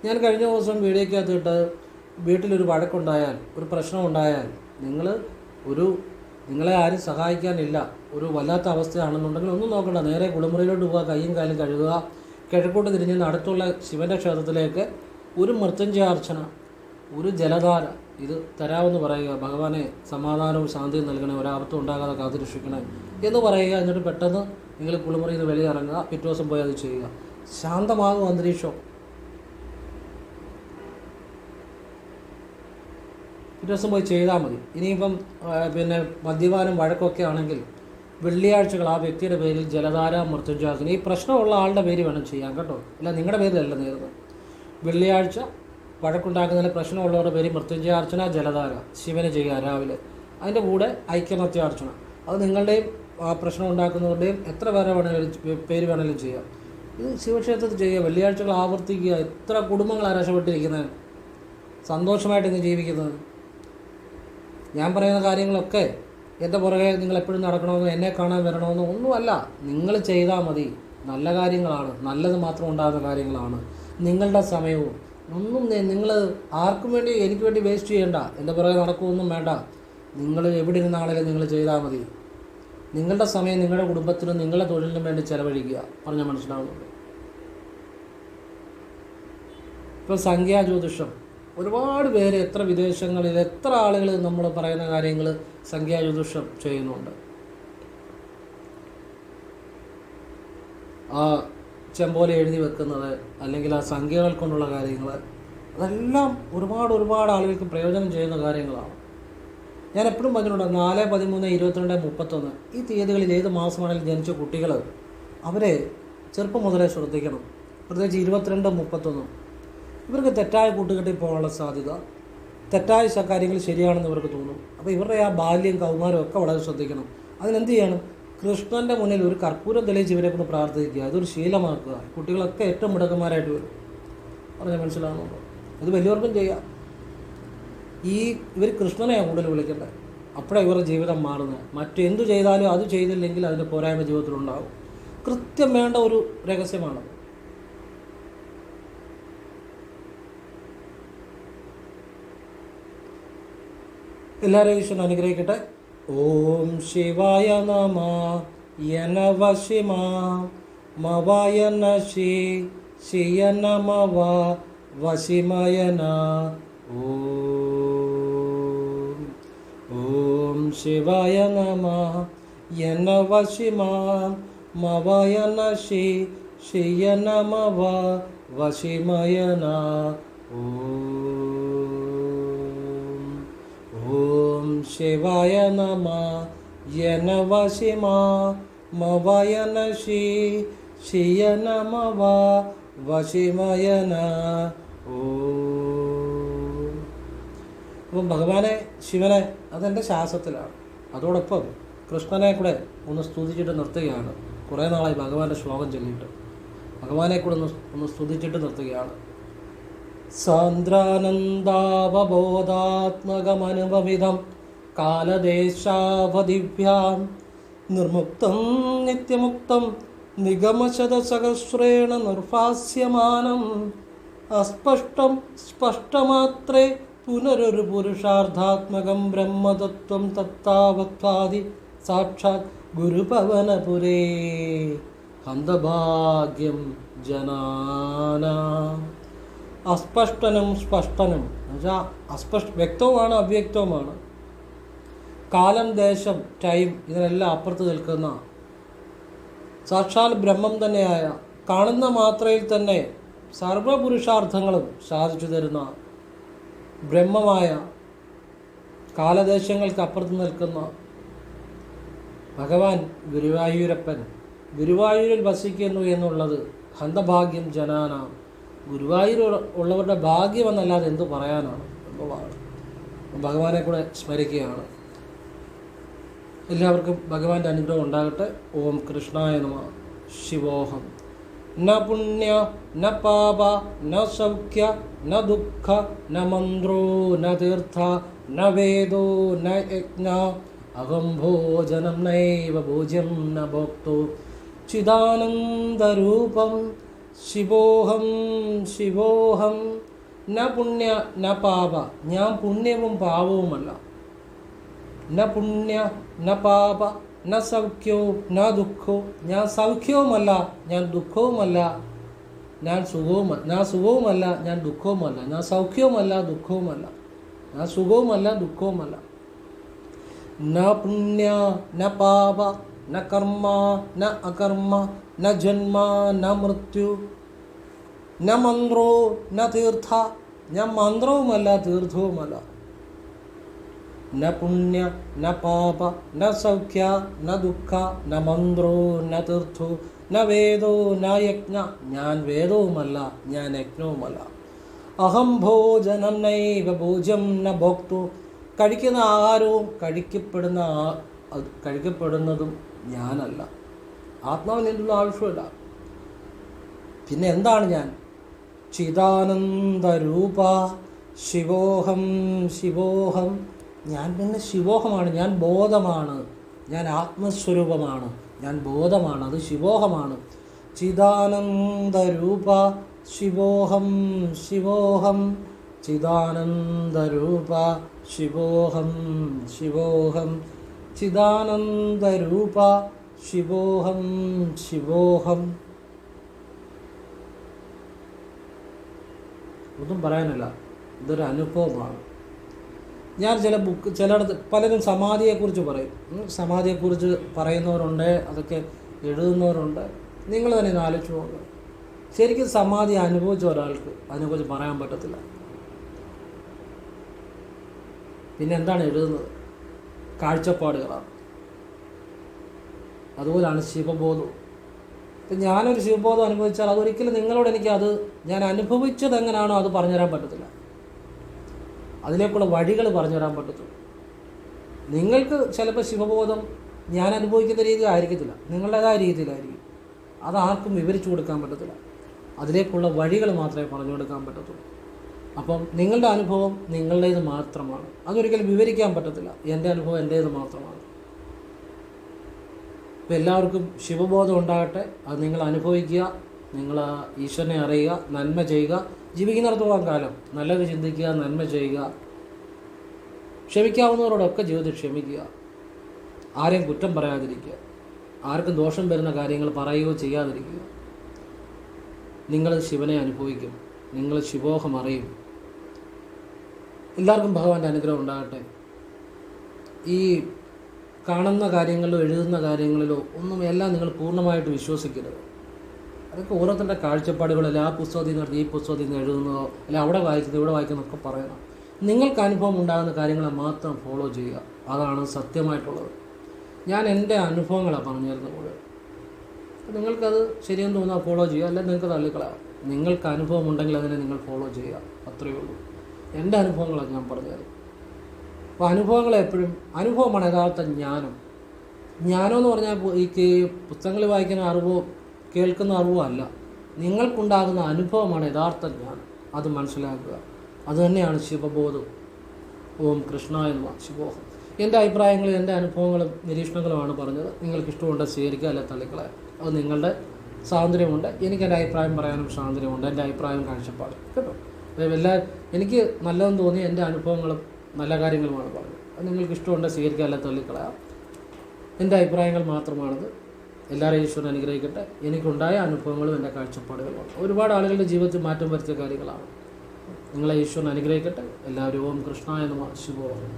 ഞാൻ കഴിഞ്ഞ ദിവസം വീഡിയോയ്ക്കകത്തിട്ട് വീട്ടിലൊരു വഴക്കുണ്ടായാൽ, ഒരു പ്രശ്നമുണ്ടായാൽ, നിങ്ങളെ ആരും സഹായിക്കാനില്ല, ഒരു വല്ലാത്ത അവസ്ഥയാണെന്നുണ്ടെങ്കിൽ ഒന്നും നോക്കണ്ട, നേരെ കുളിമുറിയിലോട്ട് പോവുക, കൈയും കാലും കഴുകുക, കിഴക്കോട്ട് തിരിഞ്ഞ് അടുത്തുള്ള ശിവൻ്റെ ക്ഷേത്രത്തിലേക്ക് ഒരു മൃത്യുഞ്ജയാർച്ചന, ഒരു ജലധാര ഇത് തരാമെന്ന് പറയുക. ഭഗവാനെ സമാധാനവും ശാന്തിയും നൽകണേ, ഒരാപത്തും ഉണ്ടാകാതെ കാത്തുരക്ഷിക്കണേ എന്ന് പറയുക. എന്നിട്ട് പെട്ടെന്ന് നിങ്ങൾ കുളിമുറിയിൽ നിന്ന് വെളിയിറങ്ങുക, പിറ്റേ ദിവസം പോയി അത് ചെയ്യുക. ശാന്തമാകും അന്തരീക്ഷം. പിറ്റേ ദിവസം പോയി ചെയ്താൽ മതി. ഇനിയിപ്പം പിന്നെ മദ്യപാനം വഴക്കൊക്കെ ആണെങ്കിൽ വെള്ളിയാഴ്ചകൾ ആ വ്യക്തിയുടെ പേരിൽ ജലധാര, മൃത്യുഞ്ജയാർച്ചന, ഈ പ്രശ്നമുള്ള ആളുടെ പേര് വേണം ചെയ്യാൻ കേട്ടോ, അല്ല നിങ്ങളുടെ പേരിലല്ല നേരുന്നത്. വെള്ളിയാഴ്ച വഴക്കുണ്ടാക്കുന്നതിന് പ്രശ്നമുള്ളവരുടെ പേര് മൃത്യുഞ്ജയാർച്ചന, ജലധാര ശിവന് ചെയ്യുക രാവിലെ. അതിൻ്റെ കൂടെ ഐക്യമത്യാർച്ചന, അത് നിങ്ങളുടെയും പ്രശ്നം ഉണ്ടാക്കുന്നവരുടെയും എത്ര പേര് വേണമെങ്കിലും ചെയ്യാം. ഇത് ശിവക്ഷേത്രത്തിൽ ചെയ്യുക, വെള്ളിയാഴ്ചകൾ ആവർത്തിക്കുക. എത്ര കുടുംബങ്ങളാണ് രക്ഷപ്പെട്ടിരിക്കുന്നത്, സന്തോഷമായിട്ട് ഇന്ന് ജീവിക്കുന്നത്. ഞാൻ പറയുന്ന കാര്യങ്ങളൊക്കെ എൻ്റെ പുറകെ നിങ്ങൾ എപ്പോഴും നടക്കണമെന്നോ എന്നെ കാണാൻ വരണമെന്നോ ഒന്നുമല്ല. നിങ്ങൾ ചെയ്താൽ മതി. നല്ല കാര്യങ്ങളാണ്, നല്ലത് മാത്രം ഉണ്ടാകുന്ന കാര്യങ്ങളാണ്. നിങ്ങളുടെ സമയവും ഒന്നും നിങ്ങൾ ആർക്കും വേണ്ടി, എനിക്ക് വേണ്ടി വേസ്റ്റ് ചെയ്യേണ്ട, എൻ്റെ പുറകെ നടക്കുകയൊന്നും വേണ്ട. നിങ്ങൾ എവിടെ ഇരുന്നാണെങ്കിലും നിങ്ങൾ ചെയ്താൽ മതി. നിങ്ങളുടെ സമയം നിങ്ങളുടെ കുടുംബത്തിനും നിങ്ങളുടെ തൊഴിലിനും വേണ്ടി ചിലവഴിക്കുക. പറഞ്ഞാൽ മനസ്സിലാവുന്നുണ്ട്. ഇപ്പോൾ സംഖ്യാജ്യോതിഷം ഒരുപാട് പേര്, എത്ര വിദേശങ്ങളിൽ എത്ര ആളുകൾ നമ്മൾ പറയുന്ന കാര്യങ്ങൾ സംഖ്യാജ്യോതിഷം ചെയ്യുന്നുണ്ട്. ആ ചെമ്പോല എഴുതി വെക്കുന്നത്, അല്ലെങ്കിൽ ആ സംഖ്യകൾ കൊണ്ടുള്ള കാര്യങ്ങൾ, അതെല്ലാം ഒരുപാട് ആളുകൾക്ക് പ്രയോജനം ചെയ്യുന്ന കാര്യങ്ങളാണ്. ഞാൻ എപ്പോഴും പറഞ്ഞിട്ടുണ്ട്, 4, 13, 22, 31 ഈ തീയതികളിൽ ഏത് മാസമാണെങ്കിലും ജനിച്ച കുട്ടികൾ അവരെ ചെറുപ്പം മുതലേ ശ്രദ്ധിക്കണം. പ്രത്യേകിച്ച് 22, 31 ഇവർക്ക് തെറ്റായ കൂട്ടുകെട്ടിൽ പോകാനുള്ള സാധ്യത, തെറ്റായ കാര്യങ്ങൾ ശരിയാണെന്ന് ഇവർക്ക് തോന്നും. അപ്പോൾ ഇവരുടെ ആ ബാല്യം, കൗമാരം ഒക്കെ വളരെ ശ്രദ്ധിക്കണം. അതിനെന്ത് ചെയ്യണം? കൃഷ്ണൻ്റെ മുന്നിൽ ഒരു കർപ്പൂരം തെളിയിച്ച് ഇവരെ കൊണ്ട് പ്രാർത്ഥിക്കുക. ഇതൊരു ശീലമാക്കുക. കുട്ടികളൊക്കെ ഏറ്റവും മിടുക്കന്മാരായിട്ട് വരും. പറഞ്ഞാൽ മനസ്സിലാകുന്നുണ്ടോ? ഇത് വലിയവർക്കും ചെയ്യാം. ഇവർ കൃഷ്ണനെയാണ് കൂടുതൽ വിളിക്കേണ്ടത്. അപ്പോഴാണ് ഇവരുടെ ജീവിതം മാറുന്നത്. മറ്റെന്തു ചെയ്താലും അത് ചെയ്തില്ലെങ്കിൽ അതിൻ്റെ പോരായ്മ ജീവിതത്തിലുണ്ടാകും. കൃത്യം വേണ്ട ഒരു രഹസ്യമാണ്. എല്ലാവരെയും ഈശ്വരൻ അനുഗ്രഹിക്കട്ടെ. ഓം ശിവായ നമ യനവ ശിമ മവയന ശിയന മവ വശിമയന. ഓം ശിവായ നമ യനവ ശിമ മവയന ശിയന മവ വശിമയന. ഓം ശിവായ നമ യനവ ശിമ മവയന ശിയന മവ വശിമയന ഓ. അപ്പം ഭഗവാനെ, ശിവനെ, അതെൻ്റെ ശ്വാസത്തിലാണ്. അതോടൊപ്പം കൃഷ്ണനെ കൂടെ ഒന്ന് സ്തുതിച്ചിട്ട് നിർത്തുകയാണ്. കുറേ നാളായി ഭഗവാന്റെ ശ്ലോകം ചൊല്ലിയിട്ട് ഭഗവാനെ കൂടെ ഒന്ന് സ്തുതിച്ചിട്ട് നിർത്തുകയാണ്. സാന്ദ്രാനന്ദാവബോധാത്മകമനുഭവിതം കാലദേശാവദിഭ്യാം നിർമുക്തം നിത്യമുക്തം നിഗമശതസഹസ്രേണ നിർഭാസ്യമാനം അസ്പഷ്ടം സ്പഷ്ടമാത്രേ പുനരൊരു പുരുഷാർത്ഥാത്മകം ബ്രഹ്മതത്വം തത്താവത്വാദി സാക്ഷാത് ഗുരുപവനപുരേ ഹന്തഭാഗ്യം ജനാനാം. അസ്പഷ്ടനും സ്പഷ്ടനും എന്നുവെച്ചാൽ വ്യക്തവുമാണ് അവ്യക്തവുമാണ്. കാലം, ദേശം, ടൈം ഇതിനെല്ലാം അപ്പുറത്ത് നിൽക്കുന്ന സാക്ഷാൽ ബ്രഹ്മം തന്നെയായ, കാണുന്ന മാത്രയിൽ തന്നെ സർവപുരുഷാർത്ഥങ്ങളും സാധിച്ചു തരുന്ന ബ്രഹ്മമായ, കാലദേശങ്ങൾക്ക് അപ്പുറത്ത് നിൽക്കുന്ന ഭഗവാൻ ഗുരുവായൂരപ്പൻ ഗുരുവായൂരിൽ വസിക്കുന്നു എന്നുള്ളത് ഹന്തഭാഗ്യം ജനാന. ഗുരുവായൂർ ഉള്ളവരുടെ ഭാഗ്യമെന്നല്ലാതെ എന്തു പറയാനാണ് എന്നുള്ളതാണ്. ഭഗവാനെ കൂടെ സ്മരിക്കുകയാണ്. എല്ലാവർക്കും ഭഗവാന്റെ അനുഗ്രഹം ഉണ്ടാകട്ടെ. ഓം കൃഷ്ണായ നമഃ. ശിവോഹം. ന പുണ്യ ന പാപ ന സൗഖ്യ ന ദുഃഖ ന മന്ത്രോ ന തീർത്ഥ ന വേദോ ന യജ്ഞ അഹം ഭോജനം നൈവ ഭോജ്യം ന ഭോക്തോ ചിദാനന്ദരൂപം ശിവോഹം ശിവോഹം. ന പുണ്യ ന പാപ, ഞാൻ പുണ്യവും പാപവുമല്ല. ന പുണ്യ ന പാപ ന സൗഖ്യവും ന ദുഃഖവും, ഞാൻ സൗഖ്യവുമല്ല ഞാൻ ദുഃഖവുമല്ല. ഞാൻ സുഖവുമല്ല ഞാൻ ദുഃഖവുമല്ല. ഞാൻ സൗഖ്യവുമല്ല ദുഃഖവുമല്ല. ഞാൻ സുഖവുമല്ല ദുഃഖവുമല്ല. ന പുണ്യ ന പാപ ന കർമ്മ ന അകർമ്മ ന ജന്മ ന മൃത്യു ന മന്ത്രോ ന തീർത്ഥ, ഞാൻ മന്ത്രവുമല്ല തീർത്ഥവുമല്ല. ന പുണ്യ ന പാപ ന സൗഖ്യ ന ദുഃഖ ന മന്ത്രോ ന തീർത്ഥോ ന വേദോ ന യജ്ഞ, ഞാൻ വേദവുമല്ല ഞാൻ യജ്ഞവുമല്ല. അഹം ഭോജനം നൈവ ഭോജ്യം ന ഭോക്തു, കഴിക്കുന്ന ആഹാരവും കഴിക്കപ്പെടുന്നതും ഞാനല്ല. ആത്മാവിന് എന്നുള്ള ആവശ്യമില്ല. പിന്നെ എന്താണ് ഞാൻ? ചിദാനന്ദരൂപ ശിവോഹം ശിവോഹം. ഞാൻ പിന്നെ ശിവോഹമാണ്. ഞാൻ ബോധമാണ്. ഞാൻ ആത്മസ്വരൂപമാണ്. ഞാൻ ബോധമാണ്. അത് ശിവോഹമാണ്. ചിദാനന്ദരൂപ ശിവോഹം ശിവോഹം. ചിദാനന്ദരൂപ ശിവോഹം ശിവോഹം. ചിദാനന്ദരൂപ ശിവോഹം ശിവോഹം. ഒന്നും പറയാനില്ല, ഇതൊരു അനുഭവമാണ്. ഞാൻ ചിലയിടത്ത് പലരും സമാധിയെക്കുറിച്ച് പറയും. സമാധിയെക്കുറിച്ച് പറയുന്നവരുണ്ട്, അതൊക്കെ എഴുതുന്നവരുണ്ട്. നിങ്ങൾ തന്നെ ഇത് ആലോചിച്ച് നോക്കുക. ശരിക്കും സമാധി അനുഭവിച്ച ഒരാൾക്ക് അതിനെക്കുറിച്ച് പറയാൻ പറ്റത്തില്ല. പിന്നെ എന്താണ് എഴുതുന്നത്? കാഴ്ചപ്പാടുകളാണ്. അതുപോലെയാണ് ശിവബോധവും. ഇപ്പം ഞാനൊരു ശിവബോധം അനുഭവിച്ചാൽ അതൊരിക്കലും നിങ്ങളോട് ഞാൻ അനുഭവിച്ചത് എങ്ങനെയാണോ അത് പറഞ്ഞുതരാൻ പറ്റത്തില്ല. അതിലേക്കുള്ള വഴികൾ പറഞ്ഞുതരാൻ പറ്റത്തുള്ളൂ. നിങ്ങൾക്ക് ചിലപ്പോൾ ശിവബോധം ഞാൻ അനുഭവിക്കുന്ന രീതി ആയിരിക്കത്തില്ല, നിങ്ങളുടേതായ രീതിയിലായിരിക്കും. അതാർക്കും വിവരിച്ചു കൊടുക്കാൻ പറ്റത്തില്ല. അതിലേക്കുള്ള വഴികൾ മാത്രമേ പറഞ്ഞു കൊടുക്കാൻ പറ്റത്തുള്ളൂ. അപ്പം നിങ്ങളുടെ അനുഭവം നിങ്ങളുടേത് മാത്രമാണ്. അതൊരിക്കലും വിവരിക്കാൻ പറ്റത്തില്ല. എൻ്റെ അനുഭവം എൻ്റേത് മാത്രമാണ്. അപ്പോൾ എല്ലാവർക്കും ശിവബോധം ഉണ്ടാകട്ടെ. അത് നിങ്ങൾ അനുഭവിക്കുക, നിങ്ങൾ ഈശ്വരനെ അറിയുക, നന്മ ചെയ്യുക. ജീവിക്കുന്നിടത്തോളം കാലം നല്ലത് ചിന്തിക്കുക, നന്മ ചെയ്യുക. ക്ഷമിക്കാവുന്നവരോടൊക്കെ ജീവിതത്തിൽ ക്ഷമിക്കുക. ആരെയും കുറ്റം പറയാതിരിക്കുക. ആർക്കും ദോഷം വരുന്ന കാര്യങ്ങൾ പറയുകയോ ചെയ്യാതിരിക്കുക. നിങ്ങൾ ശിവനെ അനുഭവിക്കും. നിങ്ങൾ ശിവോഹം അറിയും. എല്ലാവർക്കും ഭഗവാന്റെ അനുഗ്രഹം ഉണ്ടാകട്ടെ. ഈ കാണുന്ന കാര്യങ്ങളിലോ എഴുതുന്ന കാര്യങ്ങളിലോ ഒന്നും എല്ലാം നിങ്ങൾ പൂർണ്ണമായിട്ട് വിശ്വസിക്കരുത്. അതൊക്കെ ഓരോരുത്തരുടെ കാഴ്ചപ്പാടുകളല്ല. ആ പുസ്തകത്തിൽ നിന്ന് ഈ പുസ്തകത്തിൽ നിന്ന് എഴുതുന്നതോ അല്ല അവിടെ വായിക്കുന്നത് ഇവിടെ വായിക്കുന്നതൊക്കെ പറയണം. നിങ്ങൾക്ക് അനുഭവം ഉണ്ടാകുന്ന കാര്യങ്ങളെ മാത്രം ഫോളോ ചെയ്യുക. അതാണ് സത്യമായിട്ടുള്ളത്. ഞാൻ എൻ്റെ അനുഭവങ്ങളാണ് പറഞ്ഞു തരുന്നത്. നിങ്ങൾക്കത് ശരിയെന്ന് തോന്നുക ഫോളോ ചെയ്യുക, അല്ലെങ്കിൽ നിങ്ങൾക്ക് തള്ളിക്കളയാം. നിങ്ങൾക്ക് അനുഭവം ഉണ്ടെങ്കിൽ അതിനെ നിങ്ങൾ ഫോളോ ചെയ്യുക, അത്രയേ ഉള്ളൂ. എൻ്റെ അനുഭവങ്ങളാണ് ഞാൻ പറഞ്ഞത്. അപ്പോൾ അനുഭവങ്ങളെ എപ്പോഴും അനുഭവമാണ് യഥാർത്ഥ ജ്ഞാനം. ജ്ഞാനം എന്ന് പറഞ്ഞാൽ ഈ പുസ്തകങ്ങൾ വായിക്കുന്ന അറിവോ കേൾക്കുന്ന അറിവോ അല്ല, നിങ്ങൾക്കുണ്ടാകുന്ന അനുഭവമാണ് യഥാർത്ഥ ജ്ഞാനം. അത് മനസ്സിലാക്കുക. അതുതന്നെയാണ് ശിവബോധം. ഓം കൃഷ്ണായ നമഃ. ശിവോഹം. എൻ്റെ അഭിപ്രായങ്ങളും എൻ്റെ അനുഭവങ്ങളും നിരീക്ഷണങ്ങളുമാണ് പറഞ്ഞത്. നിങ്ങൾക്ക് ഇഷ്ടമുണ്ട് സ്വീകരിക്കുക, അല്ലെ തള്ളിക്കളയാം. അത് നിങ്ങളുടെ സ്വാതന്ത്ര്യമുണ്ട്. എനിക്ക് എൻ്റെ അഭിപ്രായം പറയാനും സ്വാതന്ത്ര്യമുണ്ട്. എൻ്റെ അഭിപ്രായം കാഴ്ചപ്പാട് കേട്ടോ. എനിക്ക് നല്ലതെന്ന് തോന്നി എൻ്റെ അനുഭവങ്ങളും നല്ല കാര്യങ്ങളുമാണ് പറഞ്ഞത്. അത് നിങ്ങൾക്ക് ഇഷ്ടമുണ്ട് സ്വീകരിക്കുക, അല്ലെ തള്ളിക്കളയാം. എൻ്റെ അഭിപ്രായങ്ങൾ മാത്രമാണത്. എല്ലാവരെയും ഈശ്വരൻ അനുഗ്രഹിക്കട്ടെ. എനിക്കുണ്ടായ അനുഭവങ്ങളും എൻ്റെ കാഴ്ചപ്പാടുകളുമാണ്. ഒരുപാട് ആളുകളുടെ ജീവിതത്തിൽ മാറ്റം വരുത്തിയ കാര്യങ്ങളാണ്. നിങ്ങളെ ഈശ്വരൻ അനുഗ്രഹിക്കട്ടെ. എല്ലാവരും ഓം കൃഷ്ണായ നമഃ. ശിവോഹം.